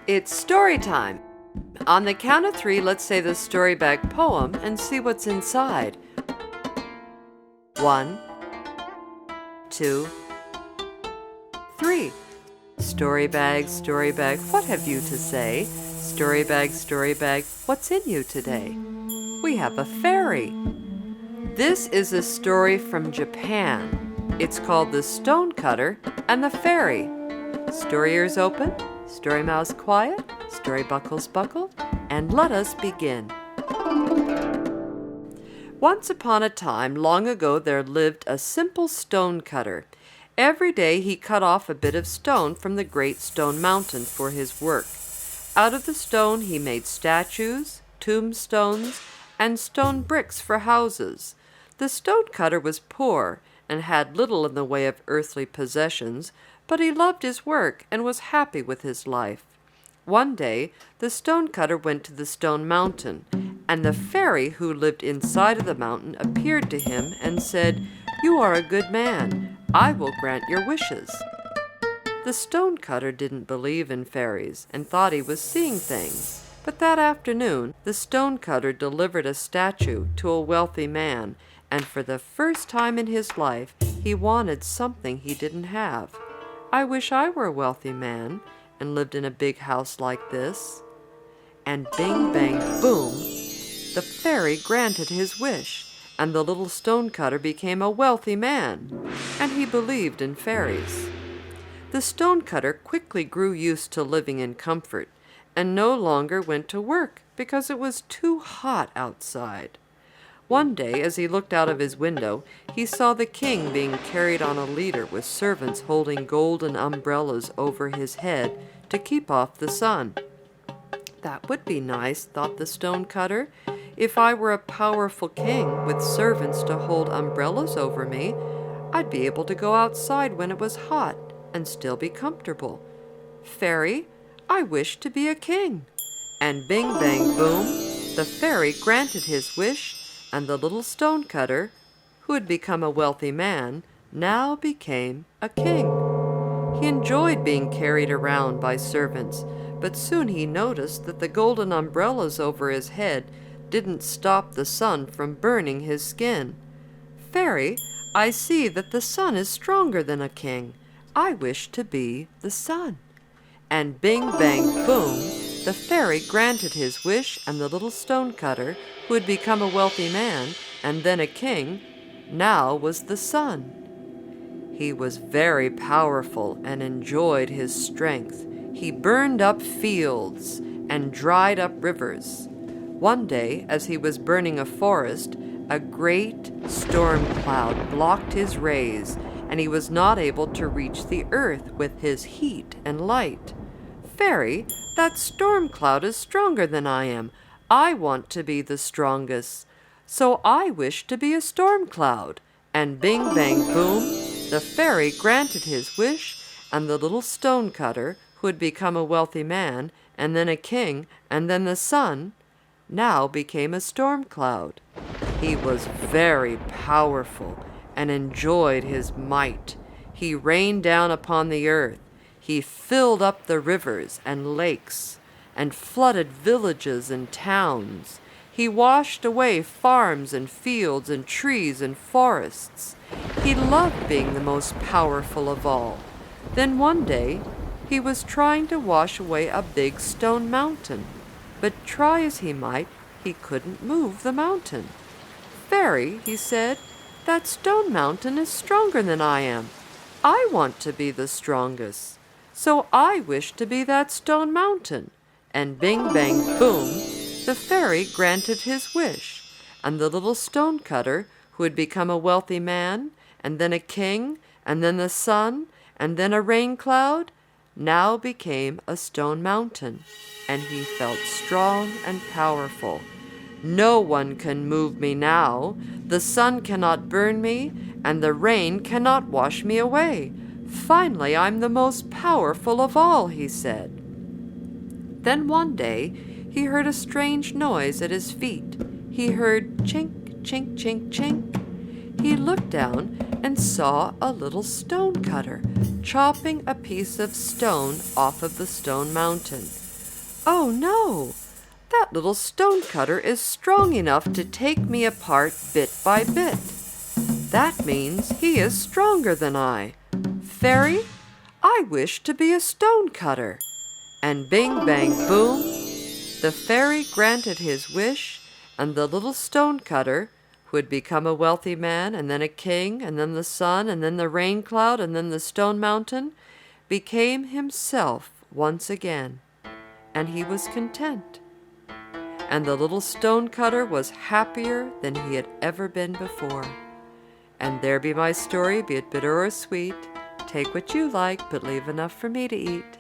It's story time. On the count of 3, let's say the story bag poem and see what's inside. 1, 2, 3. Story bag, what have you to say? Story bag, what's in you today? We have a fairy. This is a story from Japan. It's called The Stonecutter and the Fairy. Story ears open, story mouths quiet, story buckles buckled, and let us begin. Once upon a time, long ago, there lived a simple stonecutter. Every day he cut off a bit of stone from the great stone mountain for his work. Out of the stone he made statues, tombstones, and stone bricks for houses. The stonecutter was poor and had little in the way of earthly possessions, but he loved his work and was happy with his life. One day, the stonecutter went to the stone mountain, and the fairy who lived inside of the mountain appeared to him and said, "You are a good man. I will grant your wishes." The stonecutter didn't believe in fairies and thought he was seeing things. But that afternoon, the stonecutter delivered a statue to a wealthy man, and for the first time in his life, he wanted something he didn't have. "I wish I were a wealthy man and lived in a big house like this." And bing, bang, boom, the fairy granted his wish, and the little stonecutter became a wealthy man, and he believed in fairies. The stonecutter quickly grew used to living in comfort, and no longer went to work because it was too hot outside. One day, as he looked out of his window, he saw the king being carried on a litter with servants holding golden umbrellas over his head to keep off the sun. "That would be nice," thought the stonecutter. "If I were a powerful king with servants to hold umbrellas over me, I'd be able to go outside when it was hot and still be comfortable. Fairy, I wish to be a king." And bing, bang, boom, the fairy granted his wish, and the little stonecutter, who had become a wealthy man, now became a king. He enjoyed being carried around by servants, but soon he noticed that the golden umbrellas over his head didn't stop the sun from burning his skin. "Fairy, I see that the sun is stronger than a king. I wish to be the sun." And bing, bang, boom, the fairy granted his wish, and the little stonecutter, who had become a wealthy man and then a king, now was the sun. He was very powerful and enjoyed his strength. He burned up fields and dried up rivers. One day, as he was burning a forest, a great storm cloud blocked his rays, and he was not able to reach the earth with his heat and light. "Fairy, that storm cloud is stronger than I am. I want to be the strongest, so I wish to be a storm cloud." And bing, bang, boom, the fairy granted his wish, and the little stonecutter, who had become a wealthy man, and then a king, and then the sun, now became a storm cloud. He was very powerful and enjoyed his might. He rained down upon the earth. He filled up the rivers and lakes and flooded villages and towns. He washed away farms and fields and trees and forests. He loved being the most powerful of all. Then one day, he was trying to wash away a big stone mountain, but try as he might, he couldn't move the mountain. "Fairy," he said, "that stone mountain is stronger than I am. I want to be the strongest, so I wish to be that stone mountain." And bing, bang, boom, the fairy granted his wish, and the little stonecutter, who had become a wealthy man, and then a king, and then the sun, and then a rain cloud, now became a stone mountain, and he felt strong and powerful. "No one can move me now. The sun cannot burn me, and the rain cannot wash me away. Finally, I'm the most powerful of all," he said. Then one day, he heard a strange noise at his feet. He heard chink, chink, chink, chink. He looked down and saw a little stonecutter chopping a piece of stone off of the stone mountain. "Oh no! That little stonecutter is strong enough to take me apart bit by bit. That means he is stronger than I. Fairy, I wish to be a stonecutter." And bing, bang, boom, the fairy granted his wish, and the little stonecutter, who had become a wealthy man, and then a king, and then the sun, and then the rain cloud, and then the stone mountain, became himself once again, and he was content. And the little stonecutter was happier than he had ever been before. And there be my story, be it bitter or sweet. Take what you like, but leave enough for me to eat.